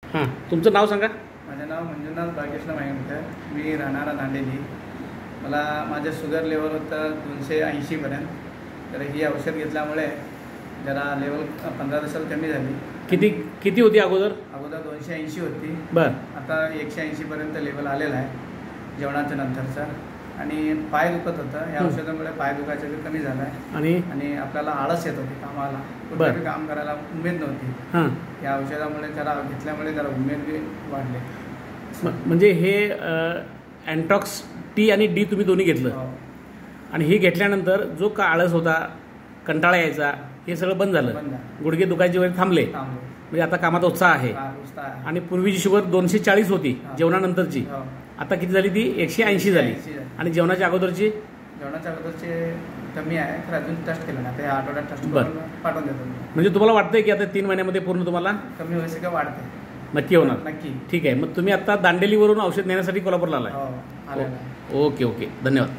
हां, तुमचं नाव सांगा. माझं नाव मंजुनाथ बाळकृष्ण मायंकर. मी राहणारा दांडेली. मला माझं शुगर लेवल होतं 280पर्यंत. तर ही औषध घेतल्यामुळे जरा लेवल 15 दिवसात कमी झाली. किती होती अगोदर? अगोदर 280 होती. बरं. आता 180पर्यंत लेवल आलेला आहे जेवणाच्या नंतरचा. आणि पाय दुखत होतं. या औषधामुळे पाय दुखायचं बी कमी झालं आहे. आणि आपल्याला आळस येत होती कामाला, कुठेही काम करायला उमेद नव्हती. हां, या औषधामुळे जरा घेतल्यामुळे जरा उमेद बी वाढले. म्हणजे हे अँटॉक्स टी आणि डी तुम्ही दोन्ही घेतलं. हो. आणि हे घेतल्यानंतर जो का आळस होता, कंटाळा यायचा, हे सगळं बंद झालं. बंद झालं. गुडघे दुखायचे वगैरे थांबले. म्हणजे आता कामात उत्साह आहे. उत्साह आहे. आणि पूर्वीची शुगर 240 होती जेवणानंतरची, हो. आता किती झाली? ती 180 झाली. आणि जेवणाच्या अगोदरची? जेवणाच्या अगोदरचे कमी आहे, तर अजून टेस्ट केलं ना, ते आठवड्यात टेस्ट बरं. करून पाठवून देतो. म्हणजे तुम्हाला वाटतंय की आता 3 महिन्यामध्ये पूर्ण तुम्हाला कमी व्हायचं का वाढते? नक्की होणार? नक्की. ठीक आहे. मग तुम्ही आता दांडेलीवरून औषध नेण्यासाठी कोल्हापूरला आलाय? हो, आलेलं आहे. ओके, धन्यवाद.